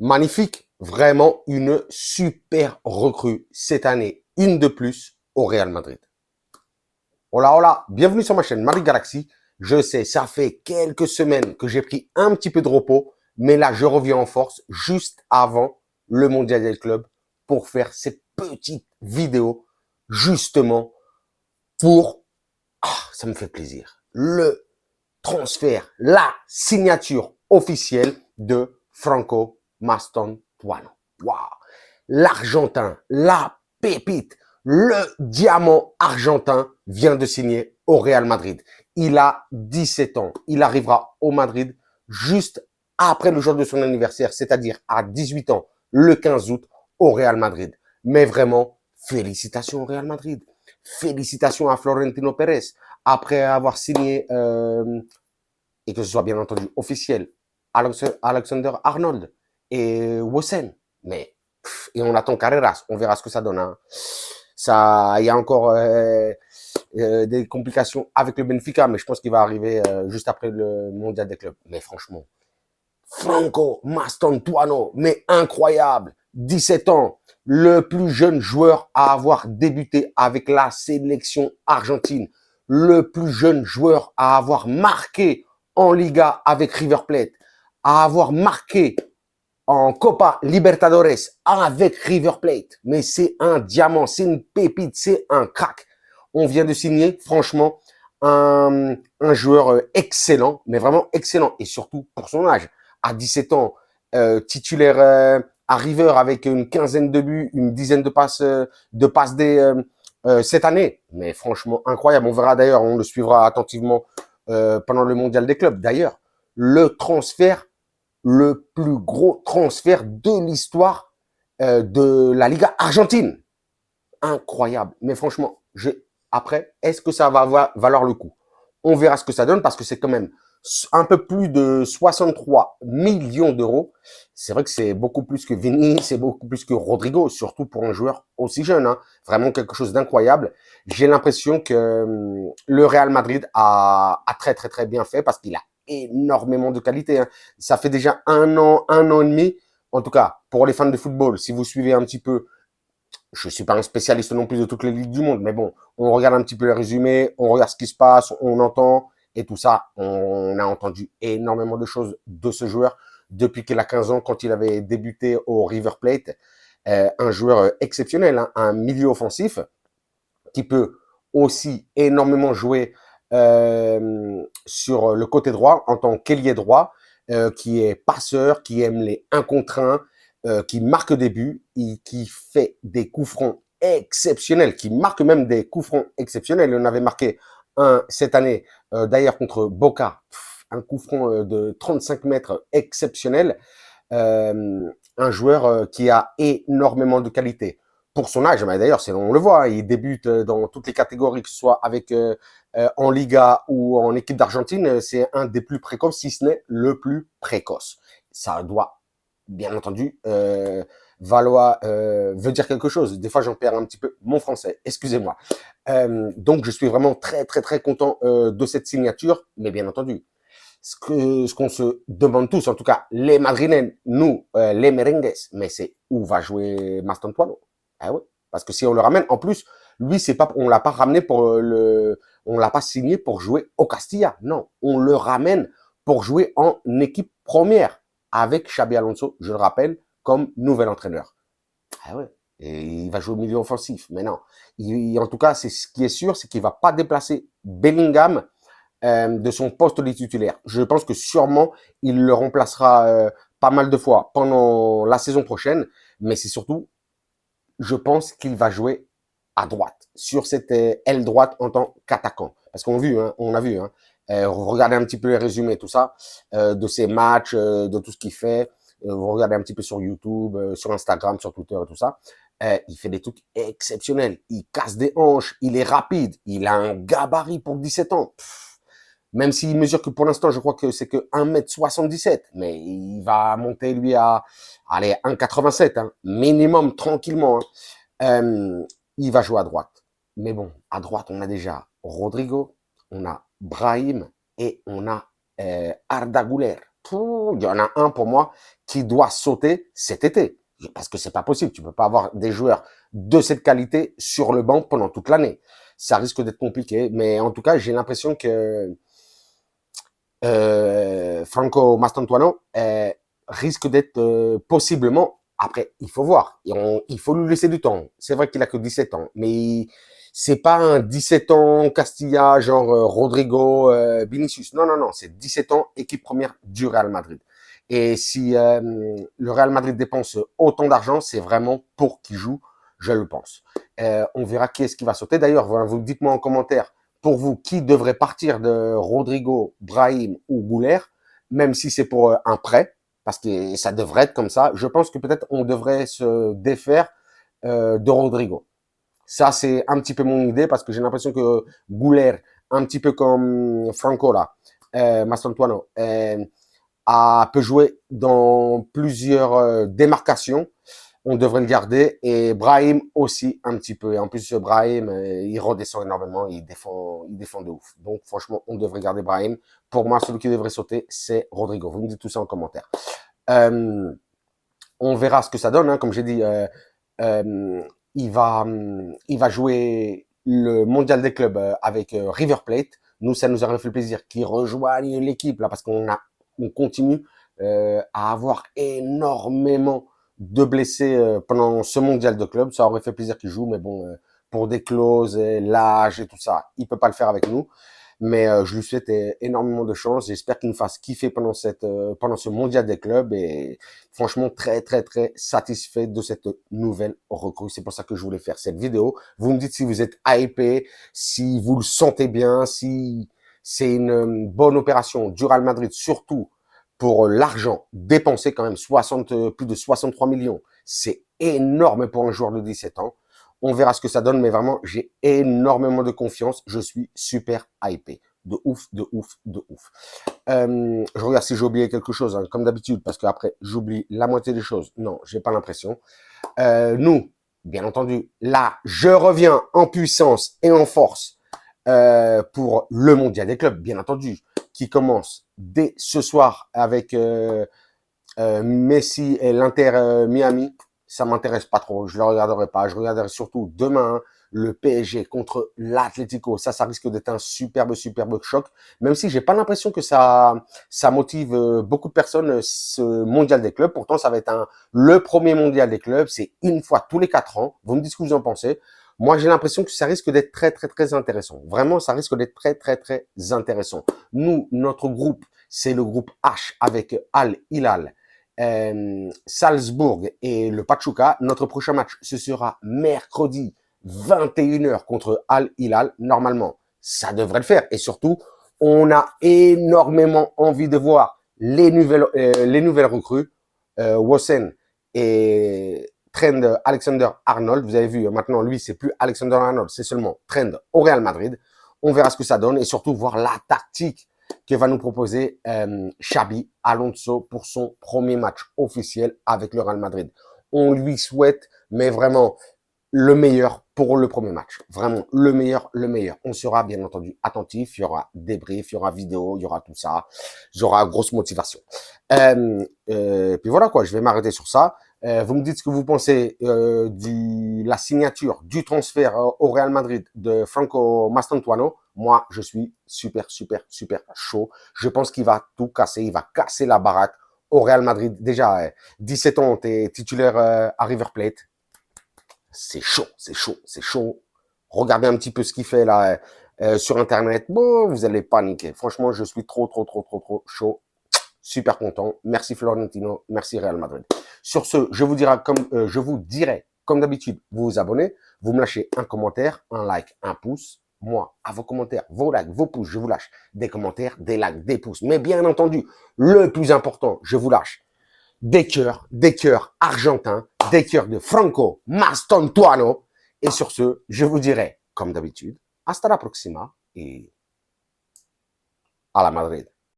Magnifique, vraiment une super recrue cette année, une de plus au Real Madrid. Hola, hola, bienvenue sur ma chaîne Madrid Galaxy. Je sais, ça fait quelques semaines que j'ai pris un petit peu de repos, mais là, je reviens en force juste avant le Mondial del Club pour faire cette petite vidéo, justement, pour, ça me fait plaisir, le transfert, la signature officielle de Franco Mastantuono. Wow. L'Argentin, la pépite, le diamant argentin vient de signer au Real Madrid. Il a 17 ans. Il arrivera au Madrid juste après le jour de son anniversaire, c'est-à-dire à 18 ans, le 15 août, au Real Madrid. Mais vraiment, félicitations au Real Madrid. Félicitations à Florentino Pérez. Après avoir signé, et que ce soit bien entendu officiel, Alexander Arnold et Wossen. Mais et on attend Carreras, on verra ce que ça donne. Hein. Ça, il y a encore des complications avec le Benfica, mais je pense qu'il va arriver juste après le Mondial des clubs. Mais franchement, Franco Mastantuono, mais incroyable, 17 ans, le plus jeune joueur à avoir débuté avec la sélection argentine, le plus jeune joueur à avoir marqué en Liga avec River Plate, à avoir marqué en Copa Libertadores avec River Plate. Mais c'est un diamant, c'est une pépite, c'est un crack. On vient de signer, franchement, un joueur excellent, mais vraiment excellent. Et surtout pour son âge. À 17 ans, titulaire à River avec une quinzaine de buts, une dizaine de passes D cette année. Mais franchement, incroyable. On verra d'ailleurs, on le suivra attentivement pendant le Mondial des clubs. D'ailleurs, le transfert le plus gros transfert de l'histoire de la Liga argentine. Incroyable. Mais franchement, après, est-ce que ça va valoir le coup? On verra ce que ça donne parce que c'est quand même un peu plus de 63 millions d'euros. C'est vrai que c'est beaucoup plus que Vini, c'est beaucoup plus que Rodrigo, surtout pour un joueur aussi jeune. Hein. Vraiment quelque chose d'incroyable. J'ai l'impression que le Real Madrid a très bien fait parce qu'il a énormément de qualité. Hein. Ça fait déjà un an et demi. En tout cas, pour les fans de football, si vous suivez un petit peu, je suis pas un spécialiste non plus de toutes les ligues du monde, mais bon, on regarde un petit peu les résumés, on regarde ce qui se passe, on entend et tout ça. On a entendu énormément de choses de ce joueur depuis qu'il a 15 ans, quand il avait débuté au River Plate. Un joueur exceptionnel, hein, un milieu offensif qui peut aussi énormément jouer sur le côté droit en tant qu'ailier droit, qui est passeur, qui aime les 1 contre 1, qui marque des buts et qui fait des coups francs exceptionnels, qui marque même des coups francs exceptionnels. On avait marqué un cette année, d'ailleurs contre Boca, un coup franc de 35 mètres exceptionnel. Un joueur qui a énormément de qualité pour son âge. Mais d'ailleurs, on le voit, hein, il débute dans toutes les catégories, que ce soit avec en Liga ou en équipe d'Argentine. C'est un des plus précoces, si ce n'est le plus précoce. Ça doit, bien entendu, veut dire quelque chose. Des fois, j'en perds un petit peu mon français. Excusez-moi. Donc, je suis vraiment très content de cette signature. Mais bien entendu, ce qu'on se demande tous, en tout cas les madrilènes, nous, les merengues, mais c'est où va jouer Mastantuono. Ah oui, parce que si on le ramène, en plus, lui, c'est pas, on l'a pas ramené on l'a pas signé pour jouer au Castilla. Non, on le ramène pour jouer en équipe première avec Xabi Alonso, je le rappelle, comme nouvel entraîneur. Ah ouais. Et il va jouer au milieu offensif. Mais non. En tout cas, c'est ce qui est sûr, c'est qu'il va pas déplacer Bellingham de son poste de titulaire. Je pense que sûrement, il le remplacera pas mal de fois pendant la saison prochaine, mais c'est surtout, je pense qu'il va jouer à droite, sur cette aile droite en tant qu'attaquant. Parce on a vu, hein, regardez un petit peu les résumés, tout ça, de ses matchs, de tout ce qu'il fait. Vous regardez un petit peu sur YouTube, sur Instagram, sur Twitter et tout ça. Il fait des trucs exceptionnels. Il casse des hanches, il est rapide, il a un gabarit pour 17 ans. Même s'il mesure que pour l'instant, je crois que c'est que 1,77 m, mais il va monter lui à, allez, 1,87 hein, minimum, tranquillement. Hein. Il va jouer à droite. Mais bon, à droite, on a déjà Rodrigo, on a Brahim et on a Arda Güler. il y en a un pour moi qui doit sauter cet été. Parce que c'est pas possible. Tu peux pas avoir des joueurs de cette qualité sur le banc pendant toute l'année. Ça risque d'être compliqué. Mais en tout cas, j'ai l'impression que Franco Mastantuono risque d'être possiblement, après, il faut voir, il faut lui laisser du temps. C'est vrai qu'il a que 17 ans, mais c'est pas un 17 ans Castilla, genre Rodrigo, Vinicius. Non, non, non, c'est 17 ans, équipe première du Real Madrid. Et si le Real Madrid dépense autant d'argent, c'est vraiment pour qu'il joue, je le pense. On verra qui est-ce qui va sauter. D'ailleurs, vous dites-moi en commentaire, pour vous, qui devrait partir de Rodrigo, Brahim ou Gouler, même si c'est pour un prêt, parce que ça devrait être comme ça. Je pense que peut-être on devrait se défaire de Rodrigo. Ça, c'est un petit peu mon idée, parce que j'ai l'impression que Gouler, un petit peu comme Franco là, Mastantuono, peut jouer dans plusieurs démarcations. On devrait le garder. Et Brahim aussi un petit peu. Et en plus, Brahim, il redescend énormément. Il défend de ouf. Donc, franchement, on devrait garder Brahim. Pour moi, celui qui devrait sauter, c'est Rodrigo. Vous me dites tout ça en commentaire. On verra ce que ça donne. Hein. Comme j'ai dit, il va jouer le mondial des clubs avec River Plate. Nous, ça nous aurait fait plaisir qu'il rejoigne l'équipe là, parce on continue à avoir énormément de blessés pendant ce mondial de club. Ça aurait fait plaisir qu'il joue, mais bon, pour des clauses, l'âge et tout ça, il peut pas le faire avec nous. Mais je lui souhaite énormément de chance. J'espère qu'il nous fasse kiffer pendant ce mondial des clubs. Et franchement, très, très, très satisfait de cette nouvelle recrue. C'est pour ça que je voulais faire cette vidéo. Vous me dites si vous êtes hypé, si vous le sentez bien, si c'est une bonne opération du Real Madrid, surtout pour l'argent dépensé quand même, plus de 63 millions. C'est énorme pour un joueur de 17 ans. On verra ce que ça donne, mais vraiment, j'ai énormément de confiance. Je suis super hypé. De ouf, de ouf, de ouf. Je regarde si j'ai oublié quelque chose, hein, comme d'habitude, parce qu'après, j'oublie la moitié des choses. Non, j'ai pas l'impression. Nous, bien entendu, là, je reviens en puissance et en force pour le mondial des clubs, bien entendu, qui commence dès ce soir avec Messi et l'Inter Miami. Ça m'intéresse pas trop, je le regarderai pas. Je regarderai surtout demain le PSG contre l'Atlético. Ça risque d'être un superbe choc. Même si j'ai pas l'impression que ça motive beaucoup de personnes ce mondial des clubs. Pourtant, ça va être le premier mondial des clubs. C'est une fois tous les 4 ans. Vous me dites ce que vous en pensez. Moi, j'ai l'impression que ça risque d'être très, très, très intéressant. Vraiment, ça risque d'être très, très, très intéressant. Nous, notre groupe, c'est le groupe H avec Al Hilal, Salzbourg et le Pachuca. Notre prochain match, ce sera mercredi 21h contre Al Hilal. Normalement, ça devrait le faire. Et surtout, on a énormément envie de voir les nouvelles recrues, Wossen et Trent Alexander-Arnold. Vous avez vu, maintenant, lui, c'est plus Alexander-Arnold, c'est seulement Trent au Real Madrid. On verra ce que ça donne et surtout voir la tactique que va nous proposer Xabi Alonso pour son premier match officiel avec le Real Madrid. On lui souhaite, mais vraiment, le meilleur pour le premier match. Vraiment, le meilleur, le meilleur. On sera bien entendu attentif, il y aura débrief, il y aura vidéo, il y aura tout ça. Il y aura grosse motivation. Puis voilà quoi, je vais m'arrêter sur ça. Vous me dites ce que vous pensez la signature, du transfert au Real Madrid de Franco Mastantuono. Moi, je suis super, super, super chaud. Je pense qu'il va tout casser. Il va casser la baraque au Real Madrid. Déjà, 17 ans, t'es titulaire à River Plate. C'est chaud, c'est chaud, c'est chaud. Regardez un petit peu ce qu'il fait là sur Internet. Bon, vous allez paniquer. Franchement, je suis trop, trop, trop, trop, trop chaud. Super content. Merci Florentino, merci Real Madrid. Sur ce, je vous dirai comme d'habitude, vous vous abonnez, vous me lâchez un commentaire, un like, un pouce. Moi, à vos commentaires, vos likes, vos pouces, je vous lâche des commentaires, des likes, des pouces. Mais bien entendu, le plus important, je vous lâche des cœurs argentins, des cœurs de Franco Mastantuono. Et sur ce, je vous dirai, comme d'habitude, hasta la próxima et à la Madrid.